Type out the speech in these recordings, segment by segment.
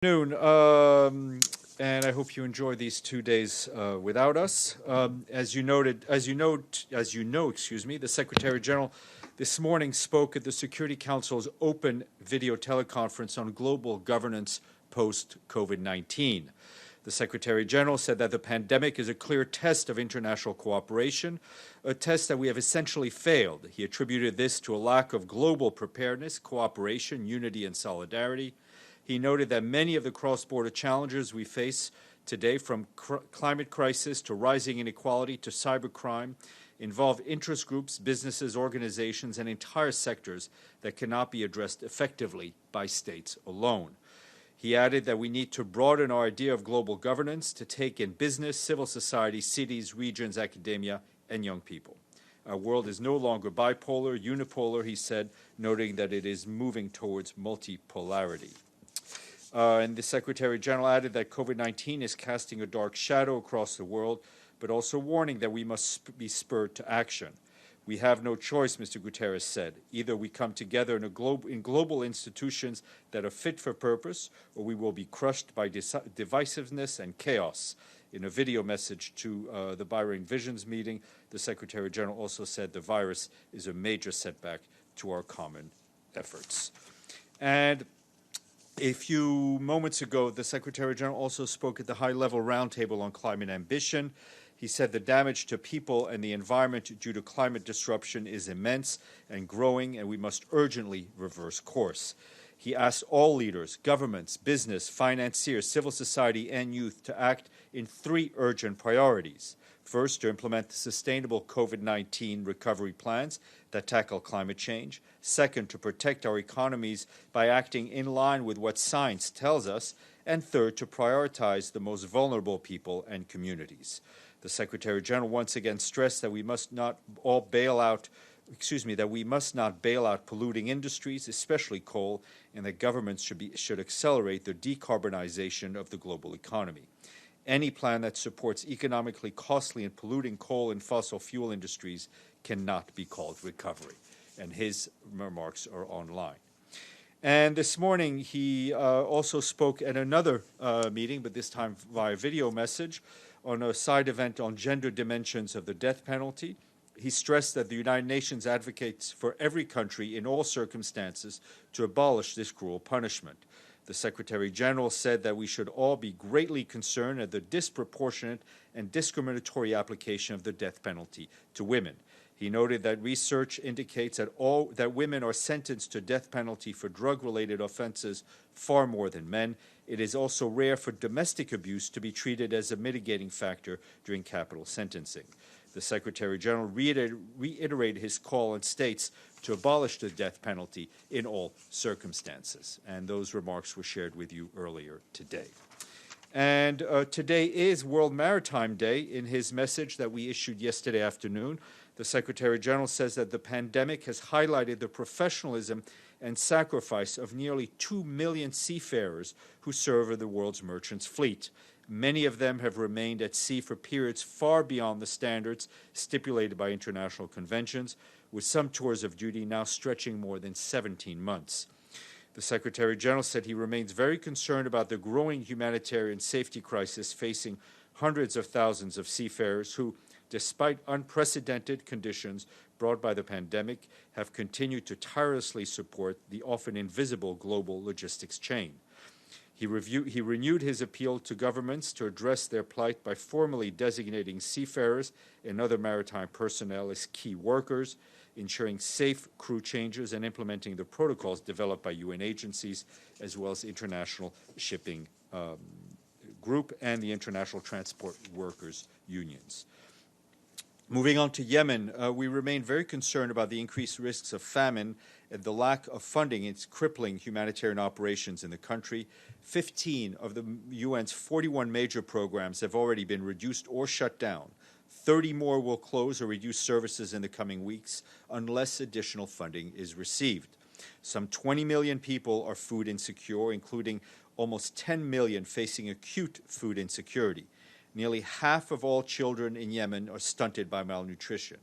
Noon, and I hope you enjoy these 2 days without us. As you know, the Secretary General this morning spoke at the Security Council's open video teleconference on global governance post-COVID-19. The Secretary General said that the pandemic is a clear test of international cooperation, a test that we have essentially failed. He attributed this to a lack of global preparedness, cooperation, unity, and solidarity. He noted that many of the cross-border challenges we face today, from climate crisis to rising inequality to cybercrime, involve interest groups, businesses, organizations, and entire sectors that cannot be addressed effectively by states alone. He added that we need to broaden our idea of global governance to take in business, civil society, cities, regions, academia, and young people. Our world is no longer bipolar, unipolar, he said, noting that it is moving towards multipolarity. And the Secretary General added that COVID-19 is casting a dark shadow across the world, but also warning that we must be spurred to action. We have no choice, Mr. Guterres said. Either we come together in global institutions that are fit for purpose, or we will be crushed by divisiveness and chaos. In a video message to the Bahrain Visions meeting, the Secretary General also said the virus is a major setback to our common efforts. And a few moments ago, the Secretary General also spoke at the high-level roundtable on climate ambition. He said the damage to people and the environment due to climate disruption is immense and growing, and we must urgently reverse course. He asked all leaders, governments, business, financiers, civil society, and youth to act in 3 urgent priorities. First, to implement sustainable COVID-19 recovery plans that tackle climate change. Second, to protect our economies by acting in line with what science tells us. And third, to prioritize the most vulnerable people and communities. The Secretary General once again stressed that we must not bail out polluting industries, especially coal, and that governments should accelerate the decarbonization of the global economy. Any plan that supports economically costly and polluting coal and fossil fuel industries cannot be called recovery. And his remarks are online. And this morning, he also spoke at another meeting, but this time via video message, on a side event on gender dimensions of the death penalty. He stressed that the United Nations advocates for every country in all circumstances to abolish this cruel punishment. The Secretary General said that we should all be greatly concerned at the disproportionate and discriminatory application of the death penalty to women. He noted that research indicates that women are sentenced to death penalty for drug-related offenses far more than men. It is also rare for domestic abuse to be treated as a mitigating factor during capital sentencing. The Secretary General reiterated his call on states to abolish the death penalty in all circumstances. And those remarks were shared with you earlier today. And today is World Maritime Day. In his message that we issued yesterday afternoon, the Secretary General says that the pandemic has highlighted the professionalism and sacrifice of nearly 2 million seafarers who serve the world's merchant fleet. Many of them have remained at sea for periods far beyond the standards stipulated by international conventions, with some tours of duty now stretching more than 17 months. The Secretary General said he remains very concerned about the growing humanitarian safety crisis facing hundreds of thousands of seafarers who, despite unprecedented conditions brought by the pandemic, have continued to tirelessly support the often invisible global logistics chain. He renewed his appeal to governments to address their plight by formally designating seafarers and other maritime personnel as key workers, ensuring safe crew changes, and implementing the protocols developed by UN agencies, as well as International Shipping Group and the International Transport Workers Unions. Moving on to Yemen, we remain very concerned about the increased risks of famine and the lack of funding in crippling humanitarian operations in the country. 15 of the UN's 41 major programs have already been reduced or shut down. 30 more will close or reduce services in the coming weeks unless additional funding is received. Some 20 million people are food insecure, including almost 10 million facing acute food insecurity. Nearly half of all children in Yemen are stunted by malnutrition.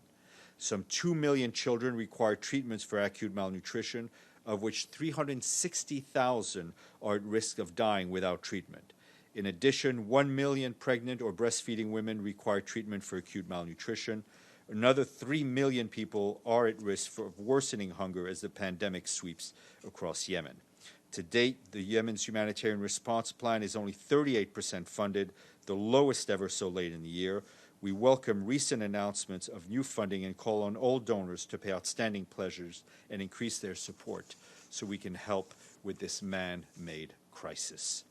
Some 2 million children require treatments for acute malnutrition, of which 360,000 are at risk of dying without treatment. In addition, 1 million pregnant or breastfeeding women require treatment for acute malnutrition. Another 3 million people are at risk of worsening hunger as the pandemic sweeps across Yemen. To date, the Yemen's humanitarian response plan is only 38% funded, the lowest ever so late in the year. We welcome recent announcements of new funding and call on all donors to pay outstanding pledges and increase their support so we can help with this man-made crisis.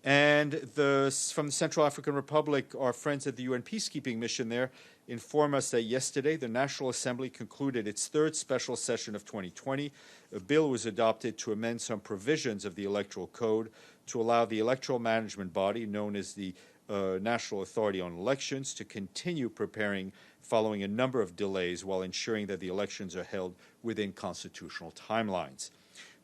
And from the Central African Republic, our friends at the UN peacekeeping mission there inform us that yesterday the National Assembly concluded its third special session of 2020. A bill was adopted to amend some provisions of the Electoral Code to allow the electoral management body, known as the National Authority on Elections, to continue preparing following a number of delays while ensuring that the elections are held within constitutional timelines.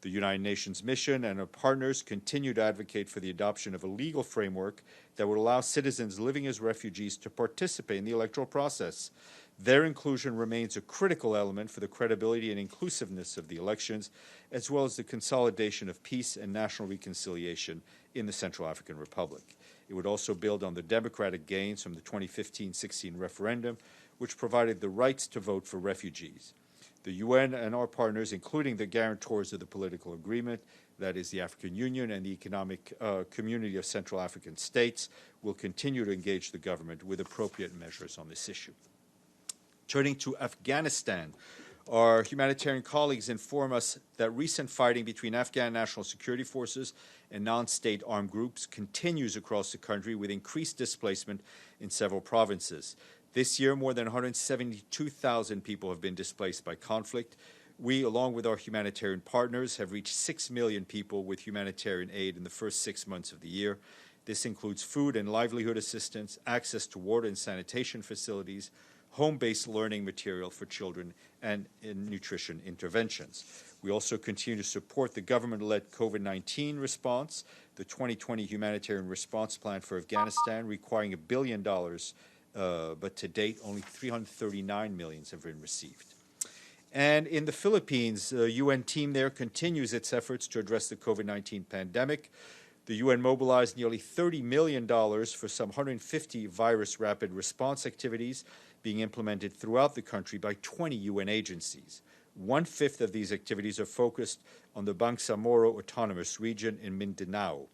The United Nations mission and our partners continue to advocate for the adoption of a legal framework that would allow citizens living as refugees to participate in the electoral process. Their inclusion remains a critical element for the credibility and inclusiveness of the elections, as well as the consolidation of peace and national reconciliation in the Central African Republic. It would also build on the democratic gains from the 2015-16 referendum, which provided the rights to vote for refugees. The UN and our partners, including the guarantors of the political agreement, that is the African Union and the Economic Community of Central African States, will continue to engage the government with appropriate measures on this issue. Turning to Afghanistan, our humanitarian colleagues inform us that recent fighting between Afghan National Security Forces and non-state armed groups continues across the country with increased displacement in several provinces. This year, more than 172,000 people have been displaced by conflict. We, along with our humanitarian partners, have reached 6 million people with humanitarian aid in the first 6 months of the year. This includes food and livelihood assistance, access to water and sanitation facilities, home-based learning material for children, and nutrition interventions. We also continue to support the government-led COVID-19 response, the 2020 Humanitarian Response Plan for Afghanistan, requiring $1 billion, but to date, only $339 million have been received. And in the Philippines, the UN team there continues its efforts to address the COVID-19 pandemic. The UN mobilized nearly $30 million for some 150 virus rapid response activities being implemented throughout the country by 20 UN agencies. 1/5 of these activities are focused on the Bangsamoro Autonomous Region in Mindanao.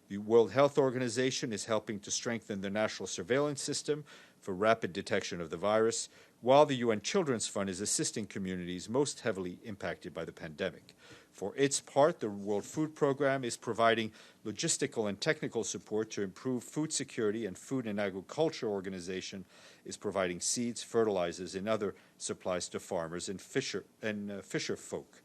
The World Health Organization is helping to strengthen the national surveillance system for rapid detection of the virus, while the UN Children's Fund is assisting communities most heavily impacted by the pandemic. For its part, the World Food Programme is providing logistical and technical support to improve food security, and Food and Agriculture Organization is providing seeds, fertilizers, and other supplies to farmers and fisher folk.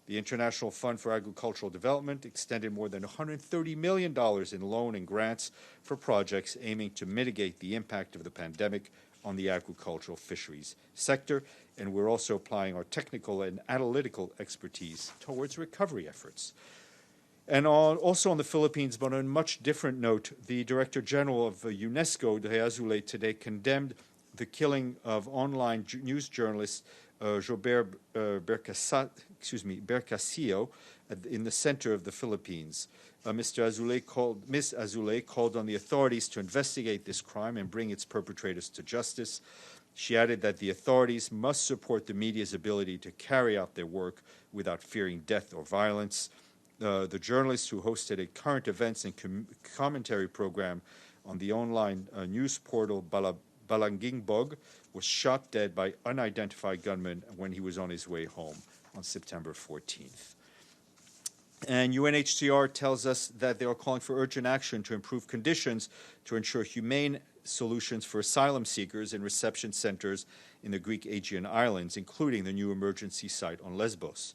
The International Fund for Agricultural Development extended more than $130 million in loan and grants for projects aiming to mitigate the impact of the pandemic on the agricultural fisheries sector, and we're also applying our technical and analytical expertise towards recovery efforts. And also on the Philippines, but on a much different note, the Director General of UNESCO, Rey Naval, today condemned the killing of online news journalist Gilbert Bercasio in the center of the Philippines. Ms. Azoulay called on the authorities to investigate this crime and bring its perpetrators to justice. She added that the authorities must support the media's ability to carry out their work without fearing death or violence. The journalist who hosted a current events and commentary program on the online news portal Balangingbog was shot dead by unidentified gunmen when he was on his way home on September 14th. And UNHCR tells us that they are calling for urgent action to improve conditions to ensure humane solutions for asylum seekers in reception centers in the Greek Aegean Islands, including the new emergency site on Lesbos.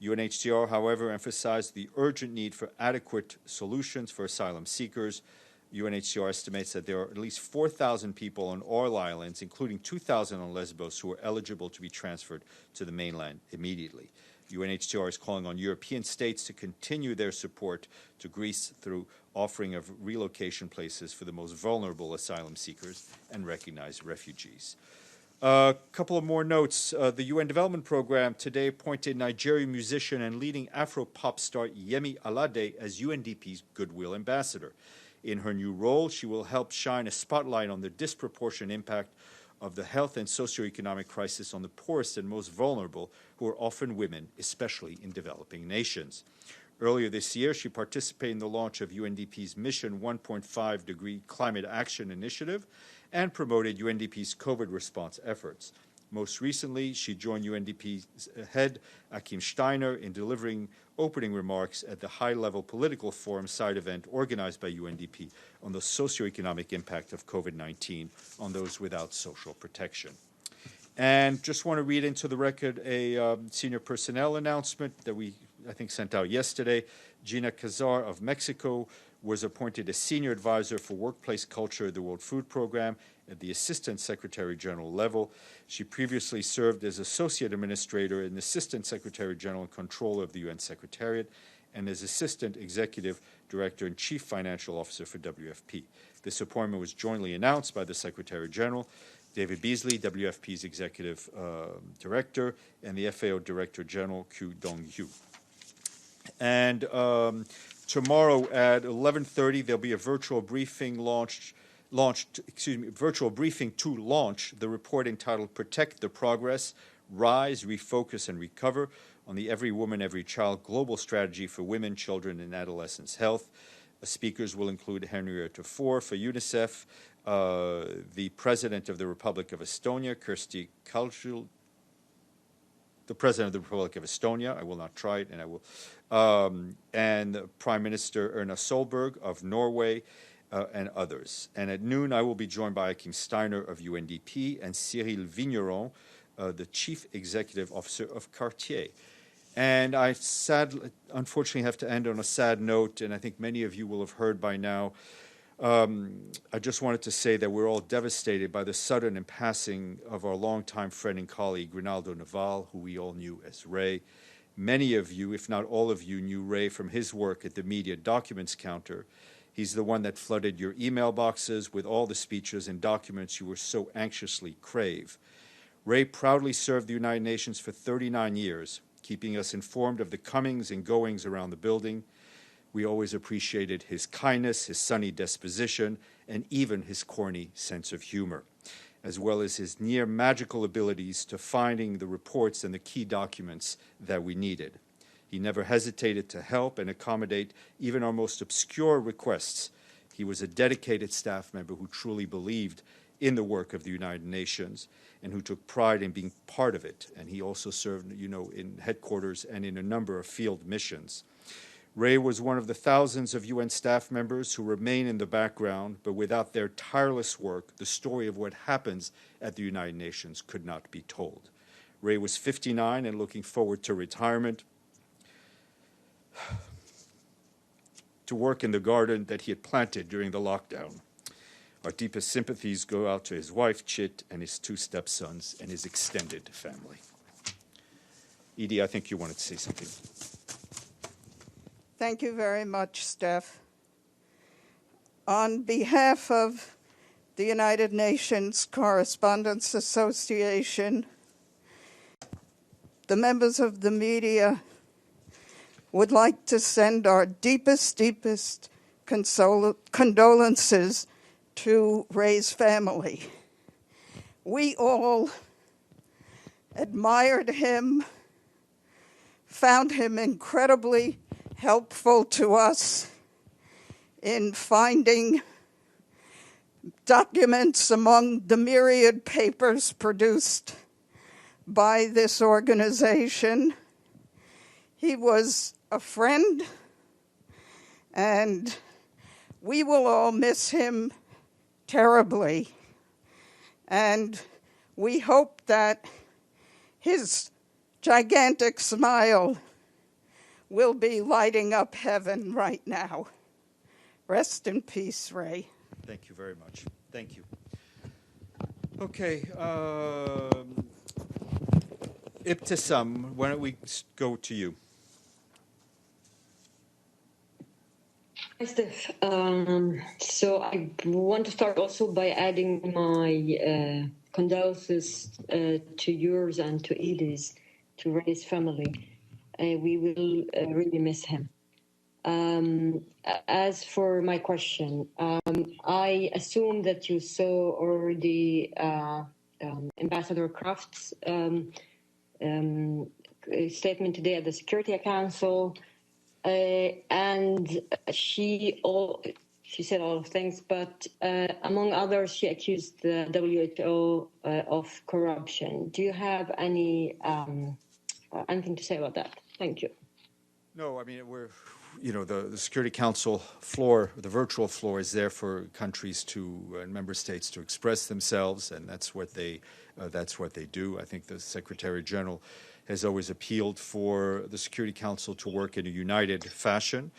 UNHCR, however, emphasized the urgent need for adequate solutions for asylum seekers. UNHCR estimates that there are at least 4,000 people on all islands, including 2,000 on Lesbos, who are eligible to be transferred to the mainland immediately. UNHCR is calling on European states to continue their support to Greece through offering of relocation places for the most vulnerable asylum seekers and recognized refugees. A couple of more notes. The UN Development Program today appointed Nigerian musician and leading Afro-pop star Yemi Alade as UNDP's Goodwill Ambassador. In her new role, she will help shine a spotlight on the disproportionate impact of the health and socioeconomic crisis on the poorest and most vulnerable, who are often women, especially in developing nations. Earlier this year, she participated in the launch of UNDP's Mission 1.5 Degree Climate Action Initiative and promoted UNDP's COVID response efforts. Most recently, she joined UNDP's head, Achim Steiner, in delivering opening remarks at the high-level political forum side event organized by UNDP on the socioeconomic impact of COVID-19 on those without social protection. And just want to read into the record a senior personnel announcement that I think sent out yesterday. Gina Cazar of Mexico was appointed as Senior Advisor for Workplace Culture at the World Food Program at the Assistant Secretary General level. She previously served as Associate Administrator and Assistant Secretary General and Controller of the UN Secretariat and as Assistant Executive Director and Chief Financial Officer for WFP. This appointment was jointly announced by the Secretary General, David Beasley, WFP's Executive Director, and the FAO Director General, Kyu Dong-yu. And tomorrow at 11:30, there'll be a virtual briefing virtual briefing to launch the report entitled Protect the Progress, Rise, Refocus, and Recover on the Every Woman, Every Child Global Strategy for Women, Children, and Adolescents' Health. Speakers will include Henrietta Fore for UNICEF, the President of the Republic of Estonia, Kersti Kaljulaid, the President of the Republic of Estonia, I will not try it, and I will, and Prime Minister Erna Solberg of Norway, and others. And at noon, I will be joined by Achim Steiner of UNDP and Cyril Vigneron, the Chief Executive Officer of Cartier. And I unfortunately have to end on a sad note, and I think many of you will have heard by now. I just wanted to say that we're all devastated by the sudden passing of our longtime friend and colleague, Rey Naval, who we all knew as Rey. Many of you, if not all of you, knew Rey from his work at the Media Documents Counter. He's the one that flooded your email boxes with all the speeches and documents you were so anxiously crave. Rey proudly served the United Nations for 39 years, keeping us informed of the comings and goings around the building. We always appreciated his kindness, his sunny disposition, and even his corny sense of humor, as well as his near magical abilities to finding the reports and the key documents that we needed. He never hesitated to help and accommodate even our most obscure requests. He was a dedicated staff member who truly believed in the work of the United Nations and who took pride in being part of it. And he also served, in headquarters and in a number of field missions. Rey was one of the thousands of UN staff members who remain in the background, but without their tireless work, the story of what happens at the United Nations could not be told. Rey was 59 and looking forward to retirement, to work in the garden that he had planted during the lockdown. Our deepest sympathies go out to his wife, Chit, and his 2 stepsons, and his extended family. Edie, I think you wanted to say something. Thank you very much, Steph. On behalf of the United Nations Correspondents Association, the members of the media would like to send our deepest condolences to Rey's family. We all admired him, found him incredibly helpful to us in finding documents among the myriad papers produced by this organization. He was a friend, and we will all miss him terribly. And we hope that his gigantic smile will be lighting up heaven right now. Rest in peace, Rey. Thank you very much. Thank you. Okay. Ibtisam, why don't we go to you? Hi, Steph. So I want to start also by adding my condolences to yours and to Edie's, to Rey's family. We will really miss him. As for my question, I assume that you saw already Ambassador Kraft's statement today at the Security Council, and she said all of things, but among others, she accused the WHO of corruption. Do you have anything to say about that? Thank you. No, I mean, the Security Council floor, the virtual floor, is there for countries and member states to express themselves, and that's what they do. I think the Secretary General has always appealed for the Security Council to work in a united fashion.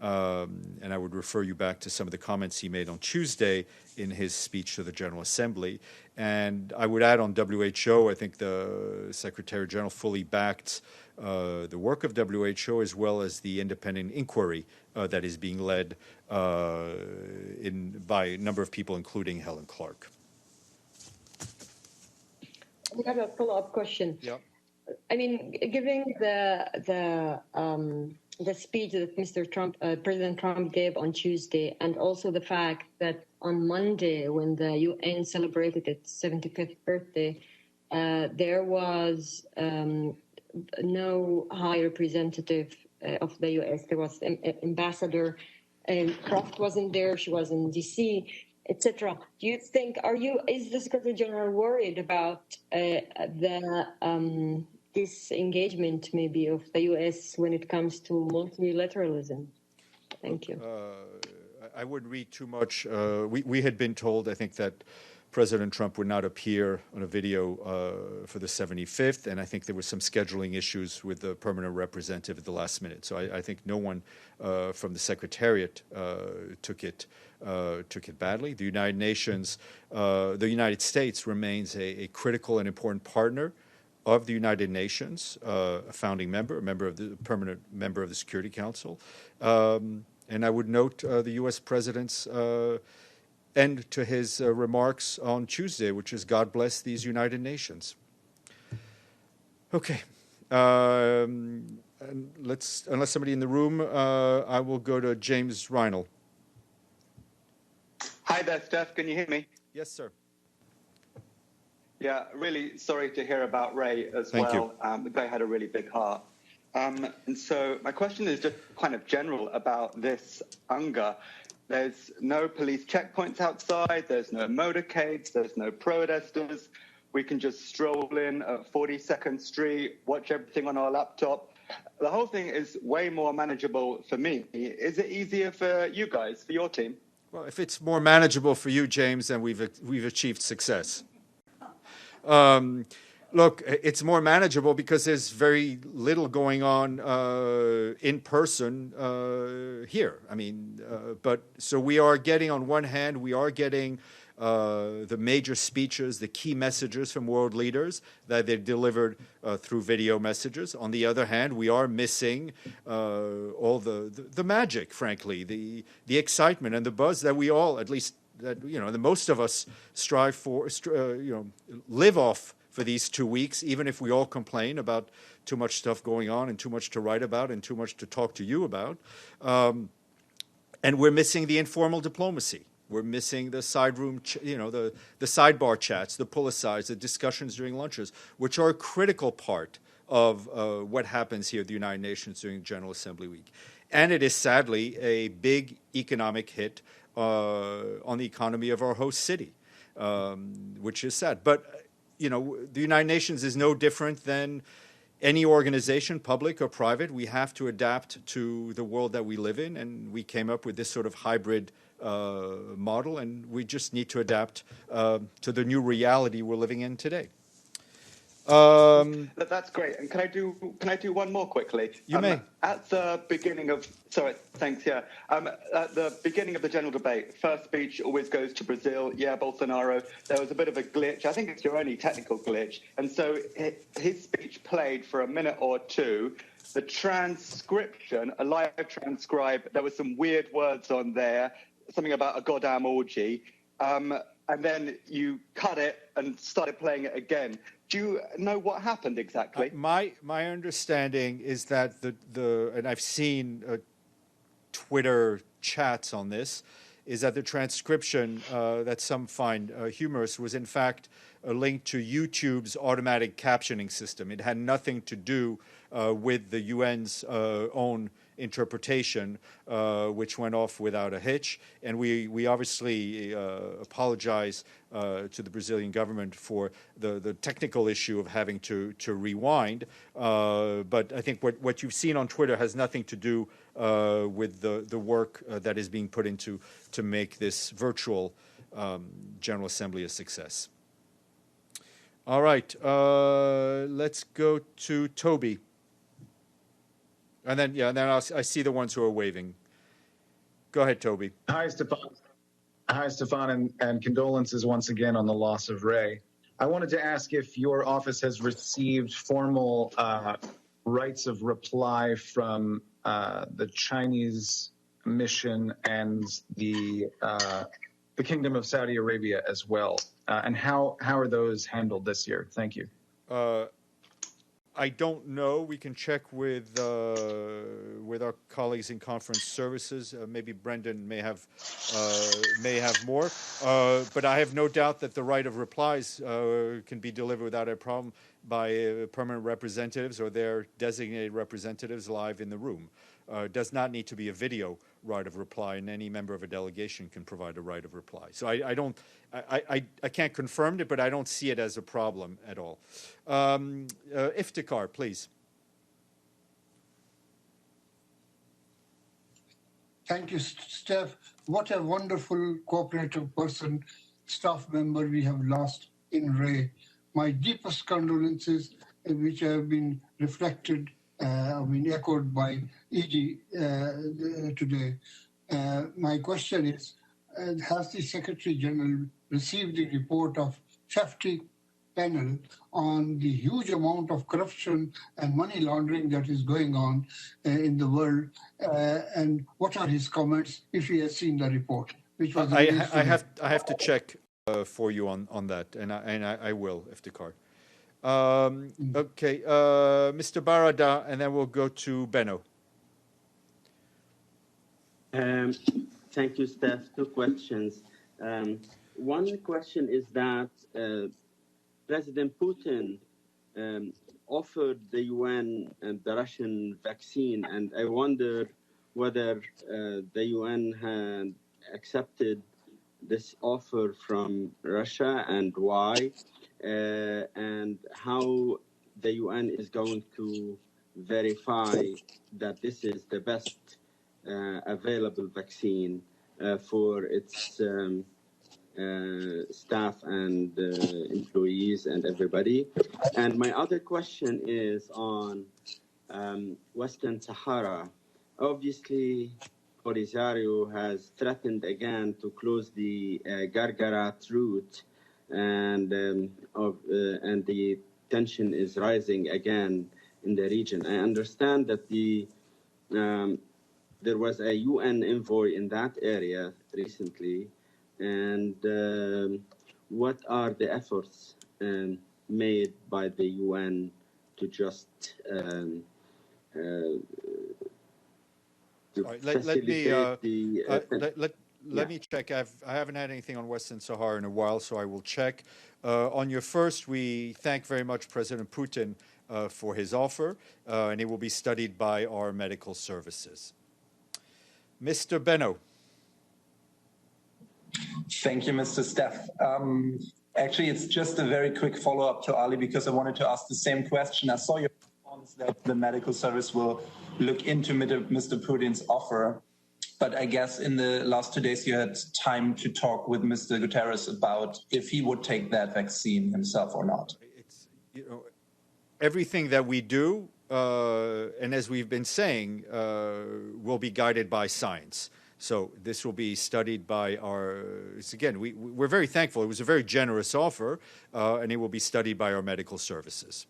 And I would refer you back to some of the comments he made on Tuesday in his speech to the General Assembly. And I would add on WHO, I think the Secretary General fully backed the work of WHO as well as the independent inquiry that is being led by a number of people, including Helen Clark. We have a follow-up question. Yeah. I mean, given the speech that President Trump gave on Tuesday, and also the fact that on Monday, when the UN celebrated its 75th birthday, there was no high representative of the U.S. There was Ambassador Kraft wasn't there. She was in D.C., etc. Do you think? Is the Secretary General worried about this engagement maybe of the U.S. when it comes to multilateralism? Thank you. I wouldn't read too much. We had been told, I think, that President Trump would not appear on a video for the 75th, and I think there were some scheduling issues with the permanent representative at the last minute. So I think no one from the Secretariat took it badly. The United Nations, the United States remains a critical and important partner of the United Nations, a founding member, permanent member of the Security Council. And I would note the U.S. President's end to his remarks on Tuesday, which is God bless these United Nations. Okay. And unless somebody in the room, I will go to James Reinl. Hi there, Steph. Can you hear me? Yes, sir. Yeah, really sorry to hear about Rey as Thank well. you. The guy had a really big heart. And so my question is just kind of general about this UNGA. There's no police checkpoints outside. There's no motorcades. There's no protesters. We can just stroll in at 42nd Street, watch everything on our laptop. The whole thing is way more manageable for me. Is it easier for you guys, for your team? Well, if it's more manageable for you, James, then we've achieved success. Look, it's more manageable because there's very little going on in person here. I mean, but so we are getting, on one hand, the major speeches, the key messages from world leaders that they've delivered through video messages. On the other hand, we are missing all the magic, frankly, the excitement and the buzz that we all, at least that the most of us strive for, live off for these 2 weeks, even if we all complain about too much stuff going on and too much to write about and too much to talk to you about. And we're missing the informal diplomacy. We're missing the side room, the sidebar chats, the pull-asides, the discussions during lunches, which are a critical part of what happens here at the United Nations during General Assembly Week. And it is sadly a big economic hit on the economy of our host city, which is sad. But the United Nations is no different than any organization, public or private. We have to adapt to the world that we live in, and we came up with this sort of hybrid model, and we just need to adapt to the new reality we're living in today. That's great. And can I do one more quickly? You may. At the beginning of at the beginning of the general debate, first speech always goes to Brazil. Yeah, Bolsonaro. There was a bit of a glitch. I think it's your only technical glitch. And so his speech played for a minute or two. The transcription, a live transcribe, there were some weird words on there, something about a goddamn orgy. and then you cut it and started playing it again. Do you know what happened exactly? My understanding is that and I've seen Twitter chats on this, is that the transcription that some find humorous was in fact linked to YouTube's automatic captioning system. It had nothing to do with the UN's own interpretation, which went off without a hitch. And we obviously apologize to the Brazilian government for the technical issue of having to rewind. But I think what you've seen on Twitter has nothing to do with the work that is being put into to make this virtual General Assembly a success. All right, let's go to Toby. And then, I see the ones who are waving. Go ahead, Toby. Hi, Stephane, and condolences once again on the loss of Rey. I wanted to ask if your office has received formal rights of reply from the Chinese mission and the Kingdom of Saudi Arabia as well, and how are those handled this year? Thank you. I don't know. We can check with our colleagues in conference services. Maybe Brendan may have more. But I have no doubt that the right of replies can be delivered without a problem by permanent representatives or their designated representatives live in the room. It does not need to be a video right of reply, and any member of a delegation can provide a right of reply. So I can't confirm it, but I don't see it as a problem at all. Iftikhar, please. Thank you, Steph. What a wonderful cooperative person, staff member we have lost in Rey. My deepest condolences, which have been reflected, echoed by EG today. My question is, has the Secretary General received the report of FAFTI panel on the huge amount of corruption and money laundering that is going on in the world? And what are his comments if he has seen the report? Which was I have to check for you on that, and I will, Iftikhar. Okay, Mr. Barada, and then we'll go to Benno. Thank you, Steph. Two questions. One question is that President Putin offered the UN the Russian vaccine, and I wonder whether the UN had accepted this offer from Russia and why, and how the UN is going to verify that this is the best available vaccine for its staff and employees and everybody. And my other question is on Western Sahara. Obviously, Polisario has threatened again to close the Gargarat route, and the tension is rising again in the region. I understand that there was a UN envoy in that area recently, and what are the efforts made by the UN to just Let me check. I haven't had anything on Western Sahara in a while, so I will check. On your first, we thank very much President Putin for his offer, and it will be studied by our medical services. Mr. Benno. Thank you, Mr. Steff. Actually, it's just a very quick follow-up to Ali, because I wanted to ask the same question. I saw your response that the medical service will look into Mr. Putin's offer, but I guess in the last 2 days you had time to talk with Mr. Guterres about if he would take that vaccine himself or not. It's, everything that we do, and as we've been saying, will be guided by science. So this will be studied by we're very thankful. It was a very generous offer, and it will be studied by our medical services.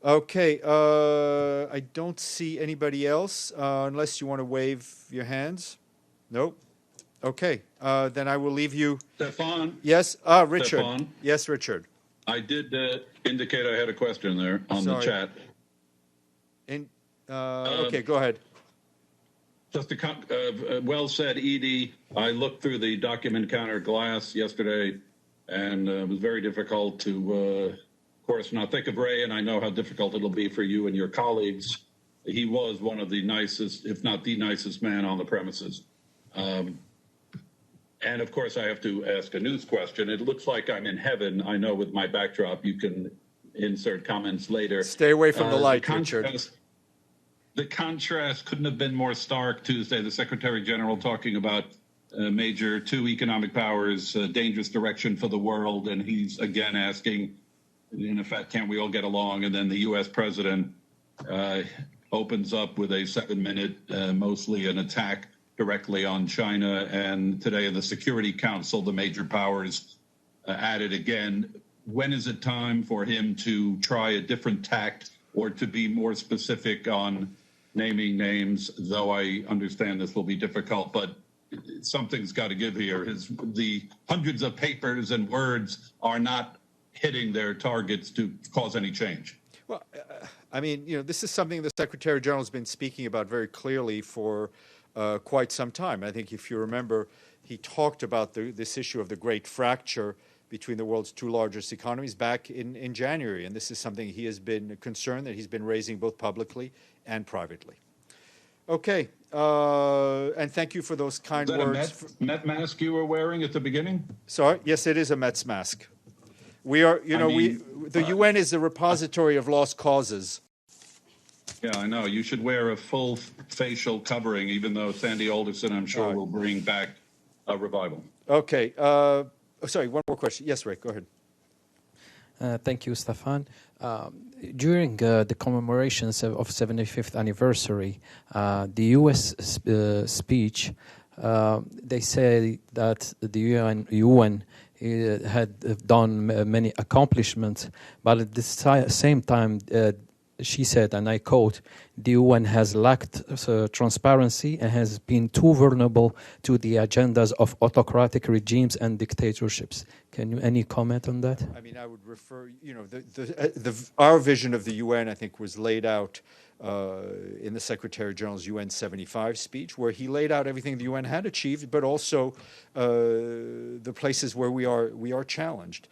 Okay, I don't see anybody else, unless you want to wave your hands. Nope. Okay, then I will leave you. Stephane? Yes, Richard. Stephane? Yes, Richard. I did indicate I had a question there on the chat. Okay, go ahead. Just well said, Edie. I looked through the document counter glass yesterday, and it was very difficult to, of course, not think of Rey, and I know how difficult it'll be for you and your colleagues. He was one of the nicest, if not the nicest man on the premises. And of course, I have to ask a news question. It looks like I'm in heaven. I know with my backdrop, you can insert comments later. Stay away from the light, Richard. The contrast couldn't have been more stark Tuesday. The Secretary General talking about major two economic powers, dangerous direction for the world. And he's again asking, in effect, can't we all get along? And then the U.S. president opens up with a 7-minute, mostly an attack directly on China. And today in the Security Council, the major powers added again. When is it time for him to try a different tact or to be more specific on naming names, though I understand this will be difficult, but something's got to give here. The hundreds of papers and words are not hitting their targets to cause any change. Well, I mean, this is something the Secretary General has been speaking about very clearly for quite some time. I think if you remember, he talked about this issue of the great fracture between the world's two largest economies back in January. And this is something he has been concerned that he's been raising both publicly and privately. Okay. And thank you for those kind words. A Met mask you were wearing at the beginning? Sorry. Yes, it is a Mets mask. We are, the UN is a repository of lost causes. Yeah, I know. You should wear a full facial covering, even though Sandy Alderson, I'm sure, will bring back a revival. Okay. Sorry, one more question. Yes, Ray, go ahead. Thank you, Stephane. During the commemorations of 75th anniversary, the U.S. Speech, they say that the UN had done many accomplishments, but at the same time, she said, and I quote, the UN has lacked transparency and has been too vulnerable to the agendas of autocratic regimes and dictatorships. Any comment on that? I mean, I would refer, our vision of the UN, I think, was laid out in the Secretary General's UN 75 speech, where he laid out everything the UN had achieved, but also the places where we are challenged.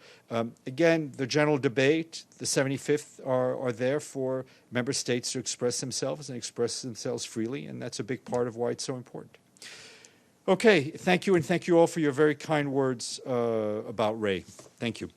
Again, the general debate, the 75th, are there for member states to express themselves and express themselves freely, and that's a big part of why it's so important. Okay, thank you, and thank you all for your very kind words about Rey. Thank you.